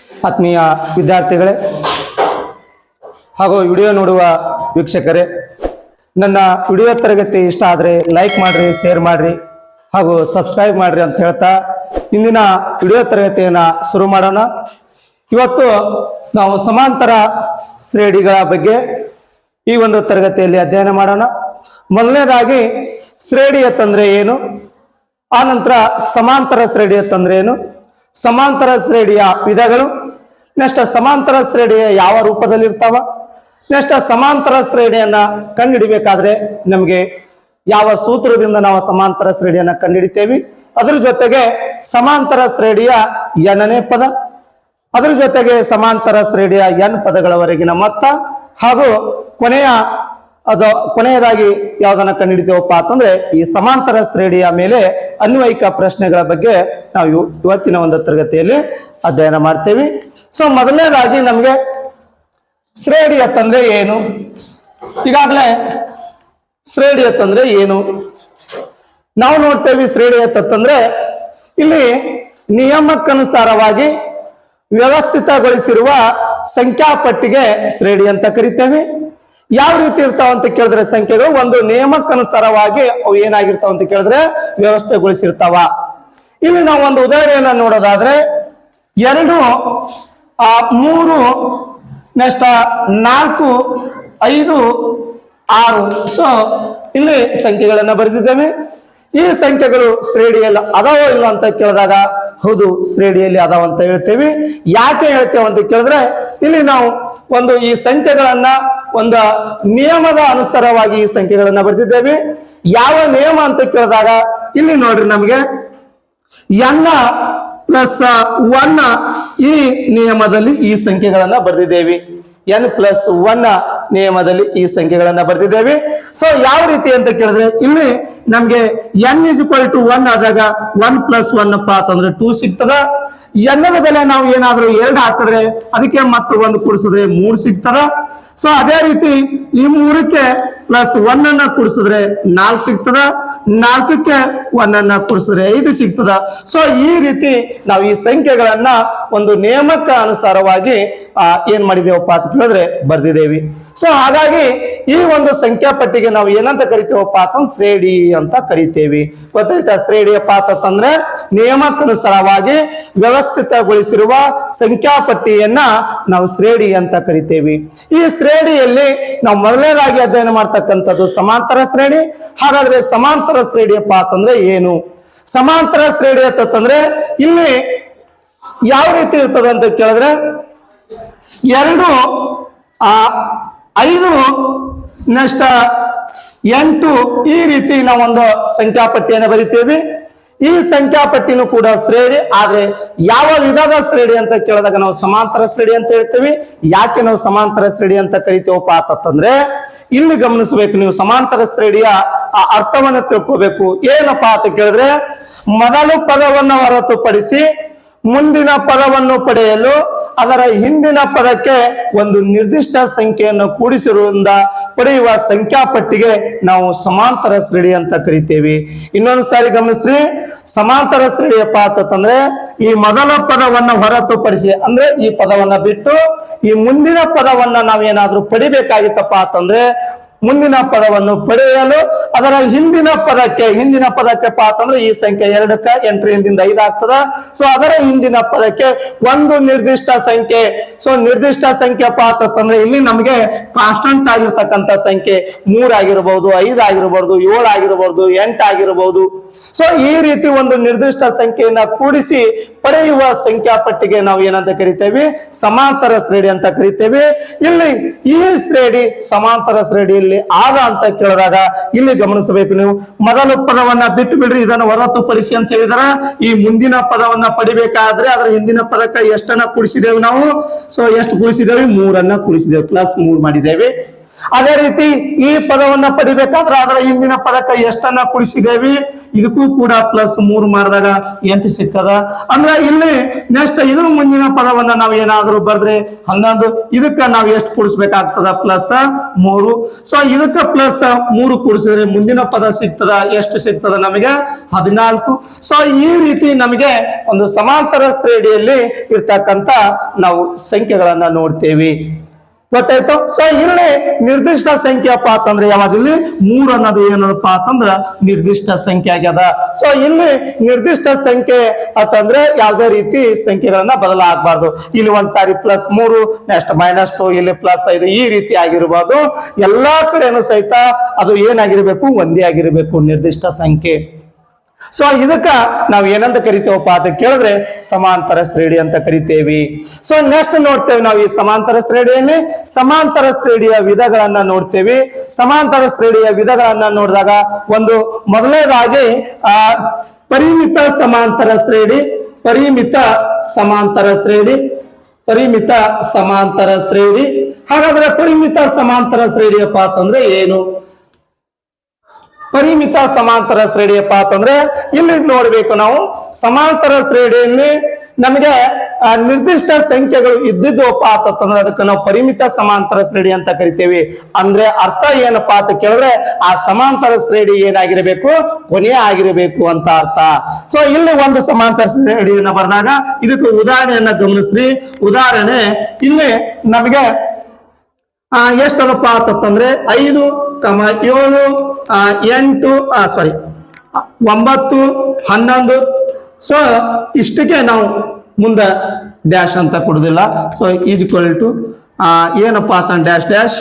ಆತ್ಮೀಯ ವಿದ್ಯಾರ್ಥಿಗಳೇ ಹಾಗೂ ವಿಡಿಯೋ ನೋಡುವ ವೀಕ್ಷಕರೇ, ನನ್ನ ವಿಡಿಯೋ ತರಗತಿ ಇಷ್ಟ ಆದರೆ ಲೈಕ್ ಮಾಡ್ರಿ, ಶೇರ್ ಮಾಡ್ರಿ ಹಾಗೂ ಸಬ್ಸ್ಕ್ರೈಬ್ ಮಾಡ್ರಿ ಅಂತ ಹೇಳ್ತಾ ಇಂದಿನ ವಿಡಿಯೋ ತರಗತಿಯನ್ನು ಶುರು ಮಾಡೋಣ. ಇವತ್ತು ನಾವು ಸಮಾಂತರ ಶ್ರೇಣಿಗಳ ಬಗ್ಗೆ ಈ ಒಂದು ತರಗತಿಯಲ್ಲಿ ಅಧ್ಯಯನ ಮಾಡೋಣ. ಮೊದಲನೇದಾಗಿ ಶ್ರೇಣಿ ಅಂತಂದ್ರೆ ಏನು, ಆನಂತರ ಸಮಾಂತರ ಶ್ರೇಣಿ ಅಂತಂದ್ರೆ ಏನು, ಸಮಾಂತರ ಶ್ರೇಣಿಯ ವಿಧಗಳು, ನೆಕ್ಸ್ಟ್ ಸಮಾಂತರ ಶ್ರೇಣಿಯ ಯಾವ ರೂಪದಲ್ಲಿ ಇರ್ತಾವ, ನೆಕ್ಸ್ಟ್ ಸಮಾಂತರ ಶ್ರೇಣಿಯನ್ನ ಕಂಡುಹಿಡಿಬೇಕಾದ್ರೆ ನಮಗೆ ಯಾವ ಸೂತ್ರದಿಂದ ನಾವು ಸಮಾಂತರ ಶ್ರೇಣಿಯನ್ನ ಕಂಡುಹಿಡಿತೇವೆ, ಅದ್ರ ಜೊತೆಗೆ ಸಮಾಂತರ ಶ್ರೇಣಿಯ ಎನ್ನೇ ಪದ, ಅದ್ರ ಜೊತೆಗೆ ಸಮಾಂತರ ಶ್ರೇಣಿಯ ಎನ್ ಪದಗಳವರೆಗಿನ ಮೊತ್ತ, ಹಾಗೂ ಕೊನೆಯದಾಗಿ ಯಾವ್ದನ್ನ ಕಂಡುಹಿಡಿತೇವಪ್ಪ ಅಂತಂದ್ರೆ ಈ ಸಮಾಂತರ ಶ್ರೇಣಿಯ ಮೇಲೆ ಅನ್ವಯಿಕ ಪ್ರಶ್ನೆಗಳ ಬಗ್ಗೆ ನಾವು ಇವತ್ತಿನ ಒಂದು ತರಗತಿಯಲ್ಲಿ ಅಧ್ಯಯನ ಮಾಡ್ತೇವೆ. ಸೊ ಮೊದಲನೇದಾಗಿ ನಮಗೆ ಶ್ರೇಣಿ ಅಂತಂದ್ರೆ ಏನು, ಈಗಾಗಲೇ ಶ್ರೇಣಿ ಅಂತಂದ್ರೆ ಏನು ನಾವು ನೋಡ್ತೇವೆ. ಶ್ರೇಣಿ ಅಂತಂದ್ರೆ ಇಲ್ಲಿ ನಿಯಮಕ್ಕನುಸಾರವಾಗಿ ವ್ಯವಸ್ಥಿತಗೊಳಿಸಿರುವ ಸಂಖ್ಯಾಪಟ್ಟಿಗೆ ಶ್ರೇಣಿ ಅಂತ ಕರಿತೇವೆ. ಯಾವ ರೀತಿ ಇರ್ತಾವ ಅಂತ ಕೇಳಿದ್ರೆ ಸಂಖ್ಯೆಗಳು ಒಂದು ನಿಯಮಕ್ಕನುಸಾರವಾಗಿ ಅವು ಏನಾಗಿರ್ತಾವ ಅಂತ ಕೇಳಿದ್ರೆ ವ್ಯವಸ್ಥೆಗೊಳಿಸಿರ್ತಾವ. ಇಲ್ಲಿ ನಾವು ಒಂದು ಉದಾಹರಣೆಯನ್ನ ನೋಡೋದಾದ್ರೆ 2, 3, ನೆಕ್ಸ್ಟ್ 4, 5, 6. ಸೊ ಇಲ್ಲಿ ಸಂಖ್ಯೆಗಳನ್ನ ಬರೆದಿದ್ದೇವೆ. ಈ ಸಂಖ್ಯೆಗಳು ಶ್ರೇಣಿಯಲ್ಲಿ ಅದಾವ ಇಲ್ಲ ಅಂತ ಕೇಳಿದಾಗ ಹೌದು ಶ್ರೇಣಿಯಲ್ಲಿ ಅದಾವ ಅಂತ ಹೇಳ್ತೇವೆ. ಯಾಕೆ ಹೇಳ್ತೇವೆ ಅಂತ ಕೇಳಿದ್ರೆ ಇಲ್ಲಿ ನಾವು ಒಂದು ಈ ಸಂಖ್ಯೆಗಳನ್ನ ಒಂದು ನಿಯಮದ ಅನುಸಾರವಾಗಿ ಈ ಸಂಖ್ಯೆಗಳನ್ನ ಬರೆದಿದ್ದೇವೆ. ಯಾವ ನಿಯಮ ಅಂತ ಕೇಳಿದಾಗ ಇಲ್ಲಿ ನೋಡ್ರಿ ನಮಗೆ n+1 ಈ ನಿಯಮದಲ್ಲಿ ಈ ಸಂಖ್ಯೆಗಳನ್ನ ಬರೆದಿದ್ದೇವೆ. n+1 ನಿಯಮದಲ್ಲಿ ಈ ಸಂಖ್ಯೆಗಳನ್ನ ಬರೆದಿದ್ದೇವೆ. ಸೊ ಯಾವ ರೀತಿ ಅಂತ ಕೇಳಿದ್ರೆ ಇಲ್ಲಿ ನಮ್ಗೆ n=1 ಆದಾಗ 1+1 ಅಂತಂದ್ರೆ 2 ಸಿಗ್ತದ. ಎನ್ನದ ಬೆಲೆ ನಾವು ಏನಾದ್ರೂ 2 ಹಾಕಿದ್ರೆ ಅದಕ್ಕೆ ಮತ್ತೆ 1 ಕೂಡಿಸಿದ್ರೆ 3 ಸಿಗ್ತದ. ಸೊ ಅದೇ ರೀತಿ ಈ 3ಕ್ಕೆ +1 ಅನ್ನ ಕೂಡಿಸಿದ್ರೆ 4 ಸಿಗ್ತದ, 4ಕ್ಕೆ 1 ಅನ್ನ ಕೂಡಿಸಿದ್ರೆ 5 ಸಿಗ್ತದ. ಸೊ ಈ ರೀತಿ ನಾವು ಈ ಸಂಖ್ಯೆಗಳನ್ನ ಒಂದು ನಿಯಮಕ್ಕೆ ಅನುಸಾರವಾಗಿ ಏನ್ ಮಾಡಿದೇವಪ್ಪ ಅಂತ ಕೇಳಿದ್ರೆ ಬರ್ದಿದ್ದೇವೆ. ಸೊ ಹಾಗಾಗಿ ಈ ಒಂದು ಸಂಖ್ಯಾ ಪಟ್ಟಿಗೆ ನಾವು ಏನಂತ ಕರಿತೇವಪ್ಪ ಅಂತಂದ್ರೆ ಶ್ರೇಣಿ ಅಂತ ಕರಿತೇವೆ. ಗೊತ್ತಾಯ್ತಾ? ಶ್ರೇಣಿಯಪ್ಪ ಅಂತಂದ್ರೆ ನಿಯಮಕ್ಕನುಸಾರವಾಗಿ ವ್ಯವಸ್ಥಿತಗೊಳಿಸಿರುವ ಸಂಖ್ಯಾ ಪಟ್ಟಿಯನ್ನ ನಾವು ಶ್ರೇಣಿ ಅಂತ ಕರಿತೇವೆ. ಈ ಶ್ರೇಣಿಯಲ್ಲಿ ನಾವು ಮೊದಲನೇದಾಗಿ ಅಧ್ಯಯನ ಮಾಡ್ತಕ್ಕಂಥದ್ದು ಸಮಾಂತರ ಶ್ರೇಣಿ. ಹಾಗಾದ್ರೆ ಸಮಾಂತರ ಶ್ರೇಣಿಯಪ್ಪ ಅಂತಂದ್ರೆ ಏನು? ಸಮಾಂತರ ಶ್ರೇಣಿ ಅಂತಂದ್ರೆ ಇಲ್ಲಿ ಯಾವ ರೀತಿ ಇರ್ತದೆ ಅಂತ ಕೇಳಿದ್ರೆ 2, 5, ನೆಕ್ಸ್ಟ್ 8 ಈ ರೀತಿ ನಾವೊಂದು ಸಂಖ್ಯಾಪಟ್ಟಿಯನ್ನು ಬರಿತೇವೆ. ಈ ಸಂಖ್ಯಾಪಟ್ಟಿನೂ ಕೂಡ ಶ್ರೇಣಿ. ಆದ್ರೆ ಯಾವ ವಿಧದ ಶ್ರೇಣಿ ಅಂತ ಕೇಳಿದಾಗ ನಾವು ಸಮಾಂತರ ಶ್ರೇಣಿ ಅಂತ ಹೇಳ್ತೇವೆ. ಯಾಕೆ ನಾವು ಸಮಾಂತರ ಶ್ರೇಣಿ ಅಂತ ಕರಿತೇವಪ್ಪ ಅಂತಂದ್ರೆ ಇಲ್ಲಿ ಗಮನಿಸಬೇಕು ನೀವು, ಸಮಾಂತರ ಶ್ರೇಣಿಯ ಅರ್ಥವನ್ನು ತಿಳ್ಕೋಬೇಕು. ಏನಪ್ಪಾ ಅಂತ ಕೇಳಿದ್ರೆ ಮೊದಲು ಪದವನ್ನು ಹೊರತುಪಡಿಸಿ ಮುಂದಿನ ಪದವನ್ನು ಪಡೆಯಲು ಅದರ ಹಿಂದಿನ ಪದಕ್ಕೆ ಒಂದು ನಿರ್ದಿಷ್ಟ ಸಂಖ್ಯೆಯನ್ನು ಕೂಡಿಸಿರುವುದರಿಂದ ಪಡೆಯುವ ಸಂಖ್ಯಾಪಟ್ಟಿಗೆ ನಾವು ಸಮಾಂತರ ಶ್ರೇಣಿ ಅಂತ ಕರಿತೇವೆ. ಇನ್ನೊಂದು ಸಾರಿ ಗಮನಿಸ್ರಿ, ಸಮಾಂತರ ಶ್ರೇಣಿಯಪ್ಪ ಅಂತಂದ್ರೆ ಈ ಮೊದಲ ಪದವನ್ನ ಹೊರತುಪಡಿಸಿ ಅಂದ್ರೆ ಈ ಪದವನ್ನ ಬಿಟ್ಟು ಈ ಮುಂದಿನ ಪದವನ್ನ ನಾವೇನಾದ್ರೂ ಪಡಿಬೇಕಾಗಿತ್ತಪ್ಪ ಅಂತಂದ್ರೆ ಮುಂದಿನ ಪದವನ್ನು ಪಡೆಯಲು ಅದರ ಹಿಂದಿನ ಪದಕ್ಕೆ ಅಂತಂದ್ರೆ ಈ ಸಂಖ್ಯೆ 2ಕ್ಕೆ 8 ಹಿಂದಿಂದ 5 ಆಗ್ತದ. ಸೊ ಅದರ ಹಿಂದಿನ ಪದಕ್ಕೆ ಒಂದು ನಿರ್ದಿಷ್ಟ ಸಂಖ್ಯೆ. ಸೊ ನಿರ್ದಿಷ್ಟ ಸಂಖ್ಯೆ ಅಂತಂದ್ರೆ ಇಲ್ಲಿ ನಮಗೆ ಕಾನ್ಸ್ಟಂಟ್ ಆಗಿರ್ತಕ್ಕಂಥ ಸಂಖ್ಯೆ 3 ಆಗಿರಬಹುದು, 5 ಆಗಿರಬಹುದು, 7 ಆಗಿರಬಹುದು, 8 ಆಗಿರಬಹುದು. ಸೊ ಈ ರೀತಿ ಒಂದು ನಿರ್ದಿಷ್ಟ ಸಂಖ್ಯೆಯನ್ನ ಕೂಡಿಸಿ ಪಡೆಯುವ ಸಂಖ್ಯಾಪಟ್ಟಿಗೆ ನಾವು ಏನಂತ ಕರಿತೇವೆ? ಸಮಾಂತರ ಶ್ರೇಣಿ ಅಂತ ಕರಿತೇವೆ. ಇಲ್ಲಿ ಈ ಶ್ರೇಣಿ ಸಮಾಂತರ ಶ್ರೇಣಿಯಲ್ಲಿ ಆದ ಅಂತ ಕೇಳಿದಾಗ ಇಲ್ಲಿ ಗಮನಿಸಬೇಕು ನೀವು, ಮೊದಲ ಪದವನ್ನ ಬಿಟ್ಟು ಬಿಡ್ರಿ, ಇದನ್ನು ಹೊರತುಪಡಿಸಿ ಅಂತ ಹೇಳಿದಾರ. ಈ ಮುಂದಿನ ಪದವನ್ನ ಪಡಿಬೇಕಾದ್ರೆ ಅದರ ಹಿಂದಿನ ಪದಕ್ಕೆ ಎಷ್ಟನ್ನ ಕೂಡಿಸಿದೇವೆ ನಾವು? ಸೊ ಎಷ್ಟು ಕೂಡಿಸಿದೇವೆ? 3 ಅನ್ನ ಕೂಡಿಸಿದೇವೆ, +3 ಮಾಡಿದ್ದೇವೆ. ಅದೇ ರೀತಿ ಈ ಪದವನ್ನ ಪಡಿಬೇಕಾದ್ರೆ ಅದರ ಹಿಂದಿನ ಪದಕ್ಕೆ ಎಷ್ಟನ್ನ ಕೂಡಿಸಿದೇವಿ, ಇದಕ್ಕೂ ಕೂಡ +3 ಮಾಡಿದಾಗ 8 ಸಿಕ್ಕದ. ಅಂದ್ರೆ ಇಲ್ಲಿ ನೆಕ್ಸ್ಟ್ ಇದ್ರ ಮುಂದಿನ ಪದವನ್ನ ನಾವು ಏನಾದ್ರೂ ಬರ್ದ್ರೆ 11, ಇದಕ್ಕ ನಾವು ಎಷ್ಟು ಕೂಡಿಸ್ಬೇಕಾಗ್ತದ +3. ಸೊ ಇದಕ್ಕ +3 ಕೂಡಿಸಿದ್ರೆ ಮುಂದಿನ ಪದ ಸಿಗ್ತದ, ಎಷ್ಟು ಸಿಗ್ತದ ನಮಗೆ 14. ಸೊ ಈ ರೀತಿ ನಮಗೆ ಒಂದು ಸಮಾಂತರ ಶ್ರೇಣಿಯಲ್ಲಿ ಇರ್ತಕ್ಕಂತ ನಾವು ಸಂಖ್ಯೆಗಳನ್ನ ನೋಡ್ತೇವೆ. ಗೊತ್ತಾಯ್ತು. ಸೊ ಇಲ್ಲಿ ನಿರ್ದಿಷ್ಟ ಸಂಖ್ಯೆಯಪ್ಪ ಅಂತಂದ್ರೆ ಯಾವ್ದಿಲ್ಲಿ 3 ಅನ್ನೋದು ಏನಪ್ಪ ಅಂತಂದ್ರ ನಿರ್ದಿಷ್ಟ ಸಂಖ್ಯೆ ಆಗ್ಯದ. ಸೊ ಇಲ್ಲಿ ನಿರ್ದಿಷ್ಟ ಸಂಖ್ಯೆ ಅಂತಂದ್ರೆ ಯಾವುದೇ ರೀತಿ ಸಂಖ್ಯೆಗಳನ್ನ ಬದಲಾಗಬಾರ್ದು. ಇಲ್ಲಿ ಒಂದ್ಸಾರಿ +3, ನೆಕ್ಸ್ಟ್ -2, ಇಲ್ಲಿ +5 ಈ ರೀತಿ ಆಗಿರ್ಬೋದು. ಎಲ್ಲಾ ಕಡೆನೂ ಸಹಿತ ಅದು ಏನಾಗಿರ್ಬೇಕು, ಒಂದೇ ಆಗಿರ್ಬೇಕು ನಿರ್ದಿಷ್ಟ ಸಂಖ್ಯೆ. ಸೊ ಇದಕ್ಕ ನಾವು ಏನಂತ ಕರಿತೇವಪ್ಪ ಅಂತ ಕೇಳಿದ್ರೆ ಸಮಾಂತರ ಶ್ರೇಣಿ ಅಂತ ಕರಿತೇವಿ. ಸೊ ನೆಕ್ಸ್ಟ್ ನೋಡ್ತೇವೆ ನಾವು ಈ ಸಮಾಂತರ ಶ್ರೇಣಿಯಲ್ಲಿ ಸಮಾಂತರ ಶ್ರೇಣಿಯ ವಿಧಗಳನ್ನ ನೋಡ್ತೇವೆ. ಸಮಾಂತರ ಶ್ರೇಣಿಯ ವಿಧಗಳನ್ನ ನೋಡಿದಾಗ ಒಂದು ಮೊದಲನೇದಾಗಿ ಪರಿಮಿತ ಸಮಾಂತರ ಶ್ರೇಣಿ, ಪರಿಮಿತ ಸಮಾಂತರ ಶ್ರೇಣಿ, ಪರಿಮಿತ ಸಮಾಂತರ ಶ್ರೇಣಿ. ಹಾಗಾದ್ರೆ ಪರಿಮಿತ ಸಮಾಂತರ ಶ್ರೇಣಿಯಪ್ಪ ಅಂತಂದ್ರೆ ಏನು? ಪರಿಮಿತ ಸಮಾಂತರ ಶ್ರೇಣಿಯಪ್ಪ ಅಂತಂದ್ರೆ ಇಲ್ಲಿ ನೋಡ್ಬೇಕು ನಾವು ಸಮಾಂತರ ಶ್ರೇಣಿಯಲ್ಲಿ ನಮಗೆ ನಿರ್ದಿಷ್ಟ ಸಂಖ್ಯೆಗಳು ಇದ್ದಿದ್ದಪ್ಪ ಅಂತಂದ್ರೆ ಅದಕ್ಕೆ ನಾವು ಪರಿಮಿತ ಸಮಾಂತರ ಶ್ರೇಣಿ ಅಂತ ಕರಿತೇವೆ. ಅಂದ್ರೆ ಅರ್ಥ ಏನಪ್ಪಾ ಅಂತ ಕೇಳಿದ್ರೆ ಆ ಸಮಾಂತರ ಶ್ರೇಣಿ ಏನಾಗಿರಬೇಕು, ಕೊನೆಯ ಆಗಿರಬೇಕು ಅಂತ ಅರ್ಥ. ಸೊ ಇಲ್ಲಿ ಒಂದು ಸಮಾಂತರ ಶ್ರೇಣಿಯನ್ನ ಬರೆದಾಗ ಇದಕ್ಕೆ ಉದಾಹರಣೆಯನ್ನ ಗಮನಿಸ್ರಿ. ಉದಾಹರಣೆ ಇಲ್ಲಿ ನಮಗೆ ಎಷ್ಟಪ್ಪ ಅಂತಂದ್ರೆ 5, 7, 8 ಸಾರಿ 9, 11. ಸೊ ಇಷ್ಟಕ್ಕೆ ನಾವು ಮುಂದೆ ಡ್ಯಾಶ್ ಅಂತ ಕೊಡುದಿಲ್ಲ. ಸೊ ಈಕ್ವಲ್ ಟು ಏನಪ್ಪಾ ಅಂತ ಡ್ಯಾಶ್ ಡ್ಯಾಶ್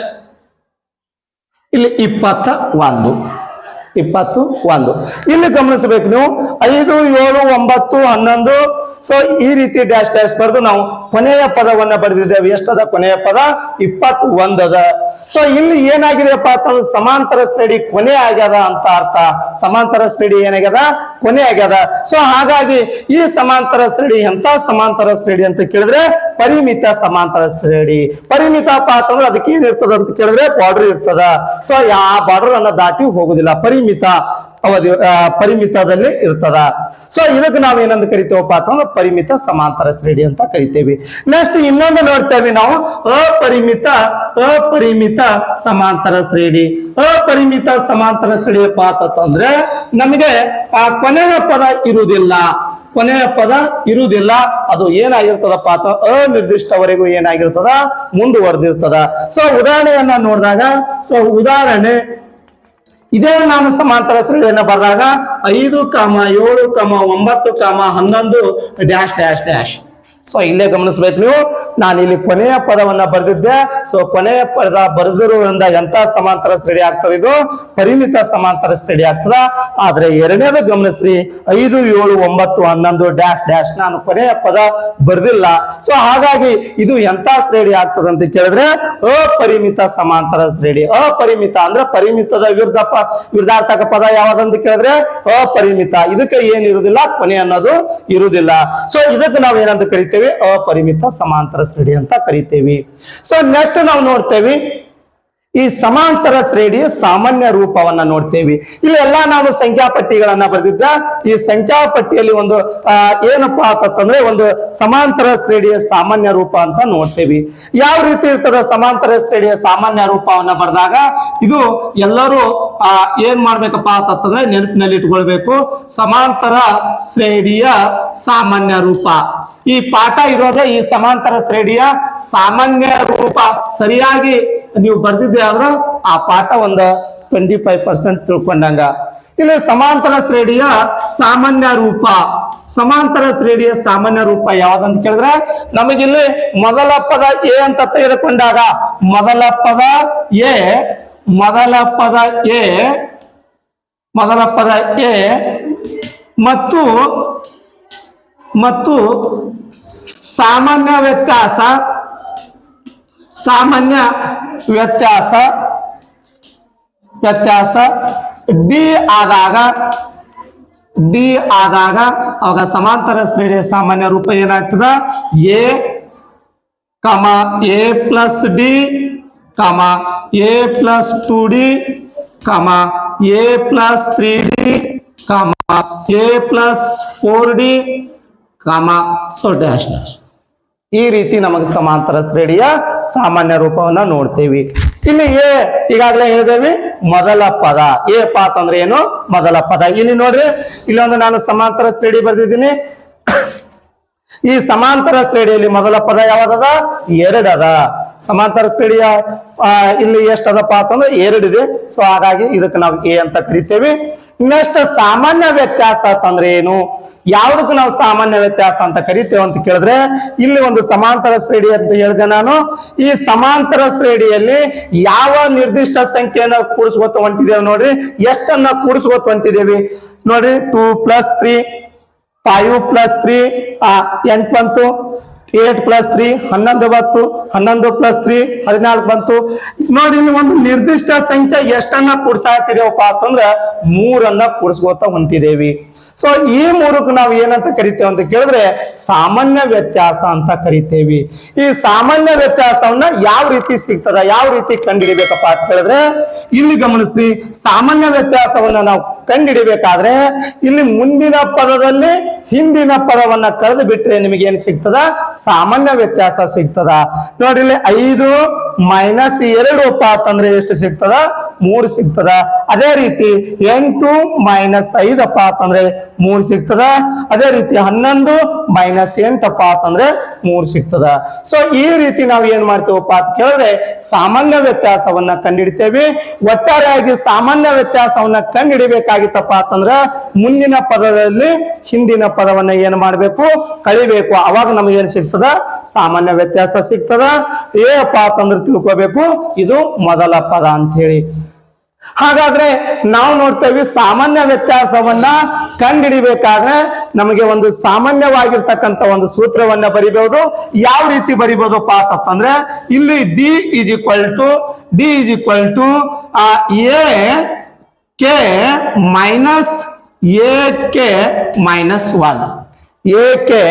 ಇಲ್ಲಿ 21. ಇಲ್ಲಿ ಗಮನಿಸಬೇಕು ನೀವು 5, 7, 9, 11. ಸೊ ಈ ರೀತಿ ಡ್ಯಾಶ್ ಡ್ಯಾಶ್ ಬರೆದು ನಾವು ಕೊನೆಯ ಪದವನ್ನ ಬರೆದಿದ್ದೇವೆ. ಎಷ್ಟದ ಕೊನೆಯ ಪದ 21 ಅದ. ಸೊ ಇಲ್ಲಿ ಏನಾಗಿದೆಯಪ್ಪ ಅಂತಂದ್ರೆ ಸಮಾಂತರ ಶ್ರೇಣಿ ಕೊನೆ ಆಗ್ಯದ ಅಂತ ಅರ್ಥ. ಸಮಾಂತರ ಶ್ರೇಣಿ ಏನಾಗ್ಯದ, ಕೊನೆ ಆಗ್ಯದ. ಸೊ ಹಾಗಾಗಿ ಈ ಸಮಾಂತರ ಶ್ರೇಣಿ ಎಂತ ಸಮಾಂತರ ಶ್ರೇಣಿ ಅಂತ ಕೇಳಿದ್ರೆ ಪರಿಮಿತ ಸಮಾಂತರ ಶ್ರೇಣಿ. ಪರಿಮಿತಪ್ಪ ಅಂತಂದ್ರೆ ಅದಕ್ಕೆ ಏನಿರ್ತದ ಅಂತ ಕೇಳಿದ್ರೆ ಬಾರ್ಡರ್ ಇರ್ತದ. ಸೊ ಆ ಬಾರ್ಡರ್ ಅನ್ನ ದಾಟಿ ಹೋಗುದಿಲ್ಲ, ಪರಿಮಿತ ಅವಧಿ ಪರಿಮಿತದಲ್ಲಿ ಇರ್ತದ. ಸೊ ಇದಕ್ಕೆ ನಾವು ಏನಂತ ಕರಿತೇವಪ್ಪ ಅಂತಂದ್ರೆ ಪರಿಮಿತ ಸಮಾಂತರ ಶ್ರೇಣಿ ಅಂತ ಕರಿತೇವೆ. ನೆಕ್ಸ್ಟ್ ಇನ್ನೊಂದು ನೋಡ್ತೇವೆ ನಾವು ಅಪರಿಮಿತ ಸಮಾಂತರ ಶ್ರೇಣಿ. ಅಪರಿಮಿತ ಸಮಾಂತರ ಶ್ರೇಣಿಯಪ್ಪ ಅಂತಂದ್ರೆ ನಮಗೆ ಆ ಕೊನೆಯ ಪದ ಇರುವುದಿಲ್ಲ. ಅದು ಏನಾಗಿರ್ತದಪ್ಪ ಅಂತ ಅನಿರ್ದಿಷ್ಟವರೆಗೂ ಏನಾಗಿರ್ತದ, ಮುಂದುವರೆದಿರ್ತದ. ಸೊ ಉದಾಹರಣೆಯನ್ನ ನೋಡಿದಾಗ, ಸೊ ಉದಾಹರಣೆ ಇದೇ ನಾನು ಸಮಾಂತರ ಶ್ರೇಣಿಯನ್ನ ಬರೆದಾಗ 5, 7, 9, 11 ಡ್ಯಾಶ್ ಡ್ಯಾಶ್ ಡ್ಯಾಶ್. ಸೊ ಇಲ್ಲೇ ಗಮನಿಸ್ಬೇಕು ನೀವು, ನಾನು ಇಲ್ಲಿ ಕೊನೆಯ ಪದವನ್ನ ಬರೆದಿದ್ದೆ. ಸೊ ಕೊನೆಯ ಪದ ಬರೆದಿರುವುದರಿಂದ ಎಂತ ಸಮಾಂತರ ಶ್ರೇಣಿ ಆಗ್ತದೆ, ಇದು ಪರಿಮಿತ ಸಮಾಂತರ ಶ್ರೇಣಿ ಆಗ್ತದ. ಆದ್ರೆ ಎರಡನೇದು ಗಮನಿಸ್ರಿ, 5, 7, 9, 11 ಡ್ಯಾಶ್ ಡ್ಯಾಶ್ ನಾನು ಕೊನೆಯ ಪದ ಬರೆದಿಲ್ಲ. ಸೊ ಹಾಗಾಗಿ ಇದು ಎಂತ ಶ್ರೇಣಿ ಆಗ್ತದೆ ಅಂತ ಕೇಳಿದ್ರೆ ಅಪರಿಮಿತ ಸಮಾಂತರ ಶ್ರೇಣಿ. ಅಪರಿಮಿತ ಅಂದ್ರೆ ಪರಿಮಿತದ ವಿರುದ್ಧಾರ್ಥಕ ಪದ ಯಾವ್ದಂತ ಕೇಳಿದ್ರೆ ಅಪರಿಮಿತ. ಇದಕ್ಕೆ ಏನಿರುವುದಿಲ್ಲ, ಕೊನೆ ಅನ್ನೋದು ಇರುವುದಿಲ್ಲ. ಸೊ ಇದಕ್ಕೆ ನಾವು ಏನಂತ ಕರಿತೇವೆ, ಅಪರಿಮಿತ ಸಮಾಂತರ ಶ್ರೇಣಿ ಅಂತ ಕರಿತೇವೆ. ಸೊ ನೆಕ್ಸ್ಟ್ ನಾವು ನೋಡ್ತೇವೆ ಈ ಸಮಾಂತರ ಶ್ರೇಣಿಯ ಸಾಮಾನ್ಯ ರೂಪವನ್ನ ನೋಡ್ತೇವೆ. ಇಲ್ಲಿ ಎಲ್ಲಾ ನಾವು ಸಂಖ್ಯಾಪಟ್ಟಿಗಳನ್ನ ಬರೆದಿದ್ದ. ಈ ಸಂಖ್ಯಾಪಟ್ಟಿಯಲ್ಲಿ ಒಂದು ಏನಪ್ಪಾ ಅಂತಂದ್ರೆ ಒಂದು ಸಮಾಂತರ ಶ್ರೇಣಿಯ ಸಾಮಾನ್ಯ ರೂಪ ಅಂತ ನೋಡ್ತೇವೆ. ಯಾವ ರೀತಿ ಇರ್ತದ ಸಮಾಂತರ ಶ್ರೇಣಿಯ ಸಾಮಾನ್ಯ ರೂಪವನ್ನ ಬರೆದಾಗ ಇದು ಎಲ್ಲರೂ ಏನ್ ಮಾಡ್ಬೇಕಪ್ಪ ಅಂತಂದ್ರೆ ನೆನಪಿನಲ್ಲಿ ಇಟ್ಕೊಳ್ಬೇಕು. ಸಮಾಂತರ ಶ್ರೇಣಿಯ ಸಾಮಾನ್ಯ ರೂಪ. ಈ ಪಾಠ ಇರೋದೇ ಈ ಸಮಾಂತರ ಶ್ರೇಣಿಯ ಸಾಮಾನ್ಯ ರೂಪ ಸರಿಯಾಗಿ ನೀವು ಬರ್ದಿದ್ದೆ ಆದ್ರೆ ಆ ಪಾಠ ಒಂದು 25% ತಿಳ್ಕೊಂಡಂಗ. ಇಲ್ಲಿ ಸಮಾಂತರ ಶ್ರೇಣಿಯ ಸಾಮಾನ್ಯ ರೂಪ. ಸಮಾಂತರ ಶ್ರೇಣಿಯ ಸಾಮಾನ್ಯ ರೂಪ ಯಾವ್ದಂತ ಕೇಳಿದ್ರೆ ನಮಗಿಲ್ಲಿ ಮೊದಲ ಪದ ಎ ಅಂತ ತೆಗೆದುಕೊಂಡಾಗ ಮೊದಲ ಪದ ಎ ಮತ್ತು ಸಾಮಾನ್ಯ ವ್ಯತ್ಯಾಸ ಡಿ ಆದಾಗ ಅವಾಗ ಸಮಾಂತರ ಶ್ರೇಣಿಯ ಸಾಮಾನ್ಯ ರೂಪ ಏನಾಗ್ತದ, ಎ ಪ್ಲಸ್ ಡಿ ಕಾಮ ಎ ಪ್ಲಸ್ 2d ಕಾಮ ಎ ಪ್ಲಸ್ 3d ಕಾಮ ಎ ಪ್ಲಸ್ 4d ಕಾಮ ಸೊ ಡ್ಯಾಶ್ ಡ್ಯಾಶ್. ಈ ರೀತಿ ನಮಗೆ ಸಮಾಂತರ ಶ್ರೇಣಿಯ ಸಾಮಾನ್ಯ ರೂಪವನ್ನ ನೋಡ್ತೇವೆ. ಇಲ್ಲಿ ಎ ಈಗಾಗಲೇ ಹೇಳಿದೇವಿ ಮೊದಲ ಪದ. ಎ ಪಾತ್ ಅಂದ್ರೆ ಏನು? ಮೊದಲ ಪದ. ಇಲ್ಲಿ ನೋಡ್ರಿ, ಇಲ್ಲೊಂದು ನಾನು ಸಮಾಂತರ ಶ್ರೇಣಿ ಬರೆದಿದ್ದೀನಿ. ಈ ಸಮಾಂತರ ಶ್ರೇಣಿಯಲ್ಲಿ ಮೊದಲ ಪದ ಯಾವ್ದದ? 2 ಅದ. ಸಮಾಂತರ ಶ್ರೇಣಿಯ ಇಲ್ಲಿ ಎಷ್ಟದಪ್ಪ ಅಂತಂದ್ರೆ 2 ಇದೆ. ಸೊ ಹಾಗಾಗಿ ಇದಕ್ಕೆ ನಾವು ಎ ಅಂತ ಕರಿತೇವೆ. ನೆಕ್ಸ್ಟ್ ಸಾಮಾನ್ಯ ವ್ಯತ್ಯಾಸ ಅಂತಂದ್ರೆ ಏನು? ಯಾವುದಕ್ಕೂ ನಾವು ಸಾಮಾನ್ಯ ವ್ಯತ್ಯಾಸ ಅಂತ ಕರಿತೇವೆ ಅಂತ ಕೇಳಿದ್ರೆ, ಇಲ್ಲಿ ಒಂದು ಸಮಾಂತರ ಶ್ರೇಣಿ ಅಂತ ಹೇಳಿದೆ ನಾನು. ಈ ಸಮಾಂತರ ಶ್ರೇಣಿಯಲ್ಲಿ ಯಾವ ನಿರ್ದಿಷ್ಟ ಸಂಖ್ಯೆಯನ್ನ ಕೂಡಿಸ್ಕೊತ ಹೊಂಟಿದ್ದೇವೆ ನೋಡ್ರಿ. ಎಷ್ಟನ್ನ ಕೂಡಿಸ್ಕೊತ ಹೊಂಟಿದ್ದೇವೆ ನೋಡ್ರಿ. 2 + 3 5 + 3 8 ಬಂತು. 8 + 3 11 ಬಂತು. 11 + 3 14 ಬಂತು. ನೋಡಿ, ಇಲ್ಲಿ ಒಂದು ನಿರ್ದಿಷ್ಟ ಸಂಖ್ಯೆ ಎಷ್ಟನ್ನ ಕೂಡ್ಸಾತಿದೇವಪ್ಪ ಅಂತಂದ್ರೆ 3ಅನ್ನ ಕೂಡಿಸ್ಕೋತ ಹೊಂಟಿದೇವಿ. ಸೊ ಈ 3ಕ್ಕೆ ನಾವು ಏನಂತ ಕರಿತೇವೆ ಅಂತ ಕೇಳಿದ್ರೆ ಸಾಮಾನ್ಯ ವ್ಯತ್ಯಾಸ ಅಂತ ಕರಿತೇವಿ. ಈ ಸಾಮಾನ್ಯ ವ್ಯತ್ಯಾಸವನ್ನ ಯಾವ ರೀತಿ ಸಿಗ್ತದ, ಯಾವ ರೀತಿ ಕಂಡುಹಿಡಿಬೇಕಪ್ಪ ಅಂತ ಹೇಳಿದ್ರೆ, ಇಲ್ಲಿ ಗಮನಿಸಿ. ಸಾಮಾನ್ಯ ವ್ಯತ್ಯಾಸವನ್ನ ನಾವು ಕಂಡುಹಿಡಿಬೇಕಾದ್ರೆ ಇಲ್ಲಿ ಮುಂದಿನ ಪದದಲ್ಲಿ ಹಿಂದಿನ ಪದವನ್ನ ಕಳೆದು ಬಿಟ್ರೆ ನಿಮಗೆ ಏನ್ ಸಿಗ್ತದ? ಸಾಮಾನ್ಯ ವ್ಯತ್ಯಾಸ ಸಿಗ್ತದ. ನೋಡ್ರಿ, ಇಲ್ಲಿ 5 - 2 ಅಂತಂದ್ರೆ ಎಷ್ಟು ಸಿಗ್ತದ? 3 ಸಿಗ್ತದ. ಅದೇ ರೀತಿ 8 - 5 ಅಂತಂದ್ರೆ 3 ಸಿಗ್ತದ. ಅದೇ ರೀತಿ 11 - 8 ಅಂತಂದ್ರೆ 3 ಸಿಗ್ತದ. ಸೊ ಈ ರೀತಿ ನಾವು ಏನ್ ಮಾಡ್ತೇವಪ್ಪ ಅಂತ ಕೇಳಿದ್ರೆ ಸಾಮಾನ್ಯ ವ್ಯತ್ಯಾಸವನ್ನ ಕಂಡುಹಿಡಿತೇವೆ. ಒಟ್ಟಾರೆಯಾಗಿ ಸಾಮಾನ್ಯ ವ್ಯತ್ಯಾಸವನ್ನ ಕಂಡುಹಿಡಿಬೇಕಾಗಿತ್ತಪ್ಪ ಅಂತಂದ್ರ ಮುಂದಿನ ಪದದಲ್ಲಿ ಹಿಂದಿನ ಪದವನ್ನ ಏನ್ ಮಾಡ್ಬೇಕು? ಕಳಿಬೇಕು. ಅವಾಗ ನಮಗೆ ಏನ್ ಸಿಗ್ತದ? ಸಾಮಾನ್ಯ ವ್ಯತ್ಯಾಸ ಸಿಗ್ತದ. ಏನಪ್ಪ ಅಂತಂದ್ರೆ ತಿಳ್ಕೋಬೇಕು, ಇದು ಮೊದಲ ಪದ ಅಂತ ಹೇಳಿ. ಹಾಗಾದ್ರೆ ನಾವು ನೋಡ್ತೇವೆ ಸಾಮಾನ್ಯ ವ್ಯತ್ಯಾಸವನ್ನ ಕಂಡುಹಿಡಿಬೇಕಾದ್ರೆ ನಮಗೆ ಒಂದು ಸಾಮಾನ್ಯವಾಗಿರ್ತಕ್ಕಂಥ ಒಂದು ಸೂತ್ರವನ್ನ ಬರಿಬಹುದು. ಯಾವ ರೀತಿ ಬರಿಬಹುದಪ್ಪ ಅಂತಂದ್ರೆ, ಇಲ್ಲಿ d is equal to A K minus A K minus 1. A k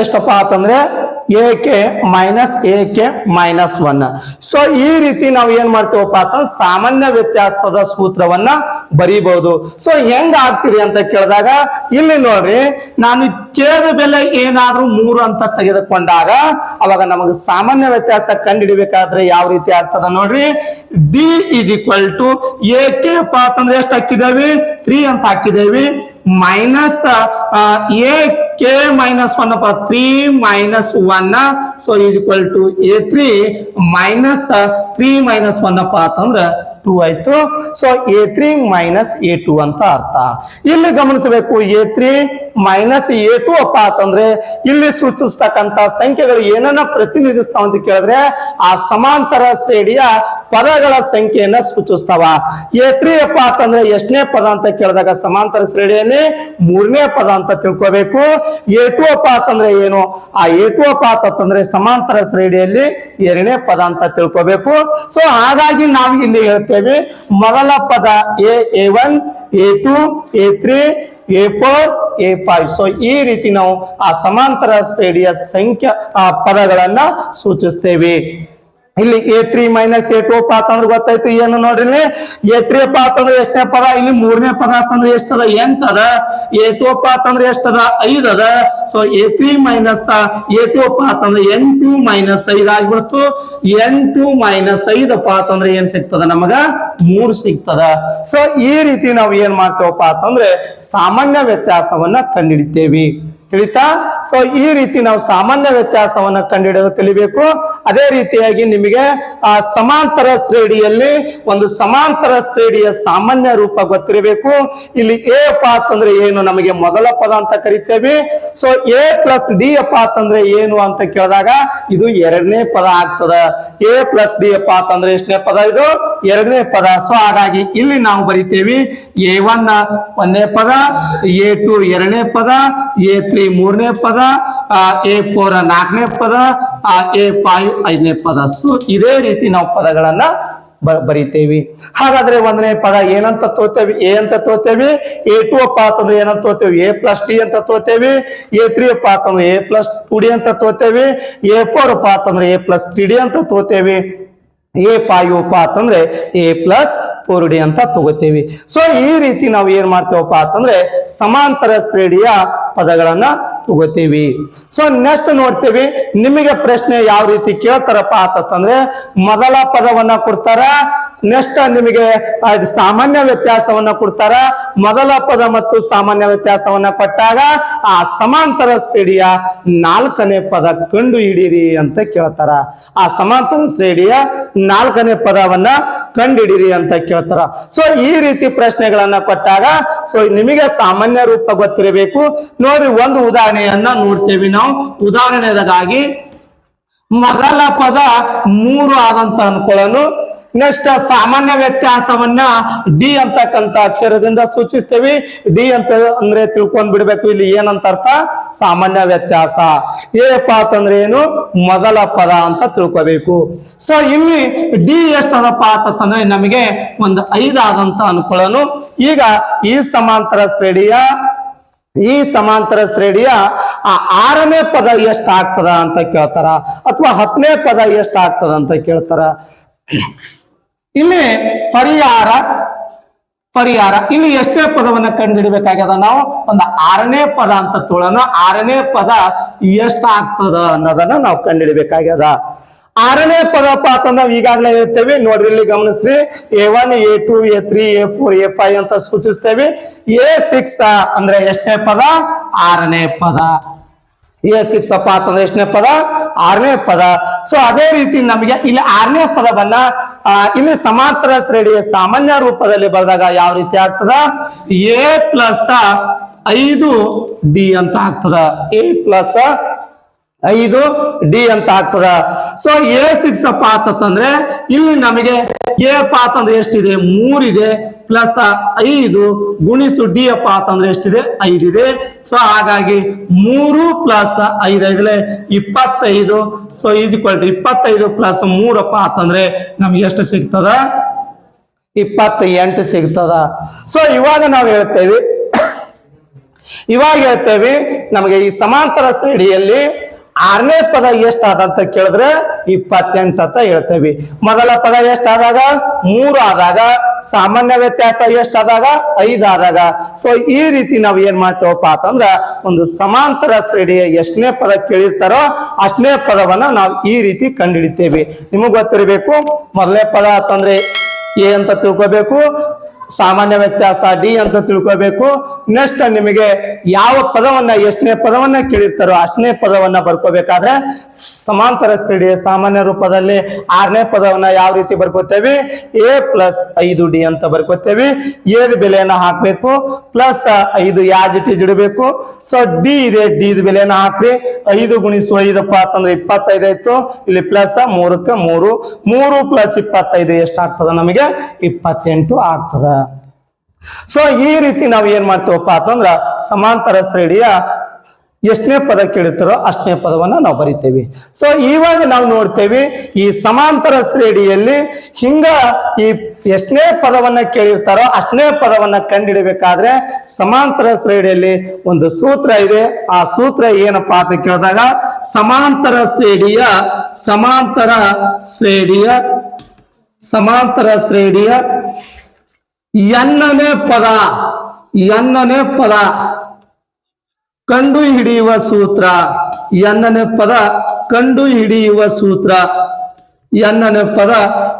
ಎಷ್ಟಪ್ಪ ಅಂತಂದ್ರೆ a K minus A K minus 1. So ಈ ರೀತಿ ನಾವು ಏನ್ ಮಾಡ್ತೇವಪ್ಪ ಅಂತಂದ್ರೆ ಸಾಮಾನ್ಯ ವ್ಯತ್ಯಾಸದ ಸೂತ್ರವನ್ನ ಬರೀಬಹುದು. ಸೊ ಹೆಂಗ್ ಆಗ್ತಿದೆ ಅಂತ ಕೇಳಿದಾಗ ಇಲ್ಲಿ ನೋಡ್ರಿ, ನಾನು ಕೇಳಿದ ಬೆಲೆ ಏನಾದ್ರೂ 3 ಅಂತ ತೆಗೆದುಕೊಂಡಾಗ ಅವಾಗ ನಮಗೆ ಸಾಮಾನ್ಯ ವ್ಯತ್ಯಾಸ ಕಂಡುಹಿಡಿಬೇಕಾದ್ರೆ ಯಾವ ರೀತಿ ಆಗ್ತದ ನೋಡ್ರಿ. D is equal to A K ಅಂತಂದ್ರೆ ಎಷ್ಟು ಹಾಕಿದೇವಿ? 3 ಅಂತ ಹಾಕಿದೇವಿ. Minus A K minus 1 3 - 1. So is equal to A3 minus 3 - 1 ಅಂತಂದ್ರೆ 2 ಆಯ್ತು. ಸೊ A3 - A2 ಅಂತ ಅರ್ಥ. ಇಲ್ಲಿ ಗಮನಿಸಬೇಕು, A3 - A2 ಅಂತಂದ್ರೆ ಇಲ್ಲಿ ಸೂಚಿಸ್ತಕ್ಕಂತ ಸಂಖ್ಯೆಗಳು ಏನನ್ನ ಪ್ರತಿನಿಧಿಸ್ತಾವ ಅಂತ ಕೇಳಿದ್ರೆ ಆ ಸಮಾಂತರ ಶ್ರೇಣಿಯ ಪದಗಳ ಸಂಖ್ಯೆಯನ್ನ ಸೂಚಿಸ್ತಾವ. A3 ಅಂತಂದ್ರೆ ಎಷ್ಟನೇ ಪದ ಅಂತ ಕೇಳಿದಾಗ ಸಮಾಂತರ ಶ್ರೇಣಿಯಲ್ಲಿ 3ನೇ ಪದ ಅಂತ ತಿಳ್ಕೋಬೇಕು. A2 ಅಂತಂದ್ರೆ ಏನು? ಆ A2 ಅಂತಂದ್ರೆ ಸಮಾಂತರ ಶ್ರೇಣಿಯಲ್ಲಿ 2ನೇ ಪದ ಅಂತ ತಿಳ್ಕೋಬೇಕು. ಸೊ ಹಾಗಾಗಿ ನಾವು ಇಲ್ಲಿ ಹೇಳ್ತೇವೆ ಮೊದಲ ಪದ A1 A2 A3 A4 A5. So ಈ ರೀತಿ ನಾವು ಆ ಸಮಾಂತರ ಶ್ರೇಣಿಯ ಸಂಖ್ಯೆ ಪದಗಳನ್ನ ಸೂಚಿಸ್ತೇವೆ. ಇಲ್ಲಿ A3 - A2 ಅಂತಂದ್ರೆ ಗೊತ್ತಾಯ್ತು ಏನು ನೋಡ್ರಿ. A3 ಅಂತಂದ್ರೆ ಎಷ್ಟನೇ ಪದ? ಇಲ್ಲಿ 3ನೇ ಪದ ಅಂತಂದ್ರೆ ಎಷ್ಟದ? 8 ಅದ. A2 ಅಂತಂದ್ರೆ ಎಷ್ಟದ? 5 ಅದ. ಸೊ A3 - A2 ಅಂತಂದ್ರೆ 8 - 5 ಆಗ್ಬಿಡ್ತು. 8 - 5 ಅಂತಂದ್ರೆ ಏನ್ ಸಿಗ್ತದ? ನಮಗ 3 ಸಿಗ್ತದ. ಸೊ ಈ ರೀತಿ ನಾವು ಏನ್ ಮಾಡ್ತೇವಪ್ಪ ಅಂತಂದ್ರೆ ಸಾಮಾನ್ಯ ವ್ಯತ್ಯಾಸವನ್ನ ಕಂಡುಹಿಡಿತೇವೆ. ತಿಳಿತಾ? ಸೊ ಈ ರೀತಿ ನಾವು ಸಾಮಾನ್ಯ ವ್ಯತ್ಯಾಸವನ್ನ ಕಂಡುಹಿಡಿಯೋದು ಕಲಿಬೇಕು. ಅದೇ ರೀತಿಯಾಗಿ ನಿಮಗೆ ಆ ಸಮಾಂತರ ಶ್ರೇಣಿಯಲ್ಲಿ ಒಂದು ಸಮಾಂತರ ಶ್ರೇಣಿಯ ಸಾಮಾನ್ಯ ರೂಪ ಗೊತ್ತಿರಬೇಕು. ಇಲ್ಲಿ ಎ ಅಂತಂದ್ರೆ ಏನು? ನಮಗೆ ಮೊದಲ ಪದ ಅಂತ ಕರಿತೇವೆ. ಸೊ A + D ಅಂತಂದ್ರೆ ಏನು ಅಂತ ಕೇಳಿದಾಗ ಇದು 2ನೇ ಪದ ಆಗ್ತದ. A + D ಅಂತಂದ್ರೆ ಎಷ್ಟನೇ ಪದ? ಇದು 2ನೇ ಪದ. ಸೊ ಹಾಗಾಗಿ ಇಲ್ಲಿ ನಾವು ಬರಿತೇವೆ A1 1ನೇ ಪದ, A2 2ನೇ ಪದ, A3 3ನೇ ಪದ, A4 4ನೇ ಪದ, A5 5ನೇ ಪದ. ಸೊ ಇದೇ ರೀತಿ ನಾವು ಪದಗಳನ್ನ ಬರಿತೇವಿ. ಹಾಗಾದ್ರೆ 1ನೇ ಪದ ಏನಂತ ತೋತೇವಿ? ಎ ಅಂತ ತೋತೇವಿ. A2 ಅಂತಂದ್ರೆ ಏನಂತ ತೋತೇವಿ? A + D ಅಂತ ತೋತೇವಿ. A3 ಅಂತಂದ್ರೆ A + 2D ಅಂತ ತೋತೇವಿ. A4 ಅಂತಂದ್ರೆ A + 3D ಅಂತ ತೋತೇವಿ. ಎ ಪಾಯೋಪ ಅಂತಂದ್ರೆ ಎ ಪ್ಲಸ್ 4d ಅಂತ ತಗೋತೀವಿ. ಸೊ ಈ ರೀತಿ ನಾವು ಏನ್ ಮಾಡ್ತೇವಪ್ಪ ಅಂತಂದ್ರೆ ಸಮಾಂತರ ಶ್ರೇಣಿಯ ಪದಗಳನ್ನ ತಗೋತೀವಿ. ಸೊ ನೆಕ್ಸ್ಟ್ ನೋಡ್ತೀವಿ, ನಿಮಗೆ ಪ್ರಶ್ನೆ ಯಾವ ರೀತಿ ಕೇಳ್ತಾರಪ್ಪ ಅಂತಂದ್ರೆ ಮೊದಲ ಪದವನ್ನ ಕೊಡ್ತಾರ, ನೆಕ್ಸ್ಟ್ ನಿಮಗೆ ಸಾಮಾನ್ಯ ವ್ಯತ್ಯಾಸವನ್ನ ಕೊಡ್ತಾರ. ಮೊದಲ ಪದ ಮತ್ತು ಸಾಮಾನ್ಯ ವ್ಯತ್ಯಾಸವನ್ನ ಕೊಟ್ಟಾಗ ಆ ಸಮಾಂತರ ಶ್ರೇಣಿಯ 4ನೇ ಪದ ಕಂಡು ಹಿಡೀರಿ ಅಂತ ಕೇಳ್ತಾರ. ಆ ಸಮಾಂತರ ಶ್ರೇಣಿಯ 4ನೇ ಪದವನ್ನ ಕಂಡುಹಿಡಿರಿ ಅಂತ ಕೇಳ್ತಾರ. ಸೊ ಈ ರೀತಿ ಪ್ರಶ್ನೆಗಳನ್ನ ಕೊಟ್ಟಾಗ ಸೊ ನಿಮಗೆ ಸಾಮಾನ್ಯ ರೂಪ ಗೊತ್ತಿರಬೇಕು. ನೋಡಿ, ಒಂದು ಉದಾಹರಣೆಯನ್ನ ನೋಡ್ತೇವೆ ನಾವು. ಉದಾಹರಣೆಗಾಗಿ ಮೊದಲ ಪದ 3 ಆದಂತ ಅನ್ಕೊಳ್ಳೋನು. ನೆಕ್ಸ್ಟ್ ಸಾಮಾನ್ಯ ವ್ಯತ್ಯಾಸವನ್ನ ಡಿ ಅಂತಕ್ಕಂಥ ಅಕ್ಷರದಿಂದ ಸೂಚಿಸ್ತೇವೆ. ಡಿ ಅಂತ ಅಂದ್ರೆ ತಿಳ್ಕೊಂಡ್ ಬಿಡ್ಬೇಕು, ಇಲ್ಲಿ ಏನಂತ ಅರ್ಥ? ಸಾಮಾನ್ಯ ವ್ಯತ್ಯಾಸ. ಏಪ ಅಂತಂದ್ರೆ ಏನು? ಮೊದಲ ಪದ ಅಂತ ತಿಳ್ಕೋಬೇಕು. ಸೊ ಇಲ್ಲಿ ಡಿ ಎಷ್ಟದಪ್ಪ ಅಂತಂದ್ರೆ ನಮಗೆ ಒಂದು 5 ಆದಂತ ಅನ್ಕೊಳ್ಳೋನು. ಈಗ ಈ ಸಮಾಂತರ ಶ್ರೇಣಿಯ ಆ 6ನೇ ಪದ ಎಷ್ಟು ಆಗ್ತದ ಅಂತ ಕೇಳ್ತಾರ, ಅಥವಾ 10ನೇ ಪದ ಎಷ್ಟು ಆಗ್ತದ ಅಂತ ಕೇಳ್ತಾರ. ಇಲ್ಲಿ ಪರಿಹಾರ ಇಲ್ಲಿ ಎಷ್ಟೇ ಪದವನ್ನ ಕಂಡುಹಿಡಬೇಕಾಗ್ಯದ? ನಾವು ಒಂದು 6ನೇ ಪದ ಅಂತ ತೋಳೋಣ. 6ನೇ ಪದ ಎಷ್ಟು ಆಗ್ತದ ಅನ್ನೋದನ್ನ ನಾವು ಕಂಡುಹಿಡಬೇಕಾಗ್ಯದ. 6ನೇ ಪದಪ್ಪ ಅಂತಂದ್ರೆ ನಾವು ಈಗಾಗಲೇ ಹೇಳ್ತೇವೆ, ನೋಡ್ರಿ ಇಲ್ಲಿ ಗಮನಿಸ್ರಿ. A1 A2 A3 A4 A5 ಅಂತ ಸೂಚಿಸ್ತೇವೆ. A6 ಅಂದ್ರೆ ಎಷ್ಟನೇ ಪದ? 6ನೇ ಪದ. A6 ಅಪ್ಪ ಅಂತಂದ್ರೆ ಎಷ್ಟನೇ ಪದ? 6ನೇ ಪದ. ಸೊ ಅದೇ ರೀತಿ ನಮಗೆ ಇಲ್ಲಿ 6ನೇ ಪದವನ್ನ ಇಲ್ಲಿ ಸಮಾಂತರ ಶ್ರೇಣಿಯ ಸಾಮಾನ್ಯ ರೂಪದಲ್ಲಿ ಬರೆದಾಗ ಯಾವ ರೀತಿ ಆಗ್ತದ? A ಪ್ಲಸ್ 5D ಅಂತ ಆಗ್ತದ. A ಪ್ಲಸ್ 5D ಅಂತ ಆಗ್ತದ. ಸೊ A6 ಅಪ್ಪ ಅಂತಂದ್ರೆ ಇಲ್ಲಿ ನಮಗೆ A ಪಾತ ಅಂದ್ರೆ ಎಷ್ಟಿದೆ? 3 ಇದೆ, ಪ್ಲಸ್ 5 ಗುಣಿಸು ಡಿ ಅಪ್ಪ ಅಂತಂದ್ರೆ ಎಷ್ಟಿದೆ? 5 ಇದೆ. ಸೊ ಹಾಗಾಗಿ 3 ಪ್ಲಸ್ 5 ಐದಲೆ 25. So is equal to 25 plus 3 ಅಪ್ಪ ಅಂತಂದ್ರೆ ನಮ್ಗೆ ಎಷ್ಟು ಸಿಗ್ತದ? 28 ಸಿಗ್ತದ. ಸೊ ಇವಾಗ ಹೇಳ್ತೇವೆ ನಮಗೆ ಈ ಸಮಾಂತರ ಶ್ರೇಣಿಯಲ್ಲಿ 6ನೇ ಪದ ಎಷ್ಟಾದಂತ ಕೇಳಿದ್ರೆ 28 ಅಂತ ಹೇಳ್ತೇವೆ. ಮೊದಲ ಪದ ಎಷ್ಟಾದಾಗ? 3 ಆದಾಗ. ಸಾಮಾನ್ಯ ವ್ಯತ್ಯಾಸ ಎಷ್ಟಾದಾಗ? 5 ಆದಾಗ. ಸೊ ಈ ರೀತಿ ನಾವು ಏನ್ ಮಾಡ್ತೇವಪ್ಪ ಅಂತಂದ್ರ ಒಂದು ಸಮಾಂತರ ಶ್ರೇಣಿಯ ಎಷ್ಟನೇ ಪದ ಕೇಳಿರ್ತಾರೋ ಅಷ್ಟನೇ ಪದವನ್ನ ನಾವು ಈ ರೀತಿ ಕಂಡುಹಿಡಿತೇವೆ. ನಿಮಗ್ ಗೊತ್ತಿರಬೇಕು, ಮೊದಲನೇ ಪದ ಅಂತಂದ್ರೆ ಎ ಅಂತ ತಿಳ್ಕೋಬೇಕು, ಸಾಮಾನ್ಯ ವ್ಯತ್ಯಾಸ ಡಿ ಅಂತ ತಿಳ್ಕೋಬೇಕು. ನೆಕ್ಸ್ಟ್ ನಿಮಗೆ ಯಾವ ಪದವನ್ನ ಎಷ್ಟನೇ ಪದವನ್ನ ಕೇಳಿರ್ತಾರೋ ಅಷ್ಟನೇ ಪದವನ್ನ ಬರ್ಕೋಬೇಕಾದ್ರೆ ಸಮಾಂತರ ಶ್ರೇಣಿಯ ಸಾಮಾನ್ಯ ರೂಪದಲ್ಲಿ 6ನೇ ಪದವನ್ನ ಯಾವ ರೀತಿ ಬರ್ಕೋತೇವೆ? A ಪ್ಲಸ್ 5D ಅಂತ ಬರ್ಕೋತೇವೆ. ಎದ ಬೆಲೆಯನ್ನ ಹಾಕ್ಬೇಕು, ಪ್ಲಸ್ 5 ಯಾಸ್ ಇಟ್ ಈಸ್ ಇಡಬೇಕು. ಸೊ ಡಿ ಇದೆ, ಡಿ ಬೆಲೆಯನ್ನ ಹಾಕ್ರಿ. 5 ಗುಣಿಸು 5 ಅಂತಂದ್ರೆ 25 ಆಯ್ತು. ಇಲ್ಲಿ ಪ್ಲಸ್ 3ಕ್ಕೆ 3 ಪ್ಲಸ್ 25 ಎಷ್ಟಾಗ್ತದ? ನಮಗೆ 28 ಆಗ್ತದ. ಸೊ ಈ ರೀತಿ ನಾವು ಏನ್ ಮಾಡ್ತೇವಪ್ಪ ಅಂತಂದ್ರ ಸಮಾಂತರ ಶ್ರೇಣಿಯ ಎಷ್ಟನೇ ಪದ ಕೇಳಿರ್ತಾರೋ ಅಷ್ಟನೇ ಪದವನ್ನ ನಾವು ಬರಿತೇವೆ. ಸೊ ಇವಾಗ ನಾವು ನೋಡ್ತೇವೆ ಈ ಸಮಾಂತರ ಶ್ರೇಣಿಯಲ್ಲಿ ಹಿಂಗ ಈ ಎಷ್ಟನೇ ಪದವನ್ನ ಕೇಳಿರ್ತಾರೋ ಅಷ್ಟನೇ ಪದವನ್ನ ಕಂಡುಹಿಡಬೇಕಾದ್ರೆ ಸಮಾಂತರ ಶ್ರೇಣಿಯಲ್ಲಿ ಒಂದು ಸೂತ್ರ ಇದೆ. ಆ ಸೂತ್ರ ಏನಪ್ಪ ಅಂತ ಕೇಳಿದಾಗ ಸಮಾಂತರ ಶ್ರೇಣಿಯ ಎನ್ನನೇ ಪದ ಕಂಡು ಹಿಡಿಯುವ ಸೂತ್ರ. ಎನ್ನನೇ ಪದ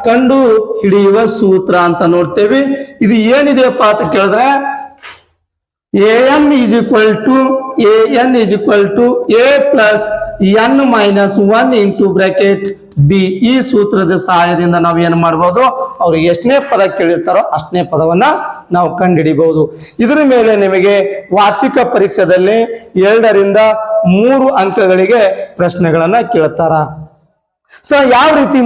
ಕಂಡು ಹಿಡಿಯುವ ಸೂತ್ರ ಅಂತ ನೋಡ್ತೇವೆ. ಇದು ಏನಿದೆಯಪ್ಪ ಅಂತ ಕೇಳಿದ್ರೆ an is equal to a plus n minus 1 into bracket b. ಈ ಸೂತ್ರದ ಸಹಾಯದಿಂದ ನಾವು ಏನ್ ಮಾಡಬಹುದು? ಅವ್ರು ಎಷ್ಟನೇ ಪದ ಕೇಳಿರ್ತಾರೋ ಅಷ್ಟನೇ ಪದವನ್ನ ನಾವು ಕಂಡುಹಿಡಿಬಹುದು. ಇದ್ರ ಮೇಲೆ ನಿಮಗೆ ವಾರ್ಷಿಕ ಪರೀಕ್ಷೆಯಲ್ಲಿ 2 ರಿಂದ 3 ಅಂಕಗಳಿಗೆ ಪ್ರಶ್ನೆಗಳನ್ನ ಕೇಳ್ತಾರ. ಸೊ ಯಾವ ರೀತಿ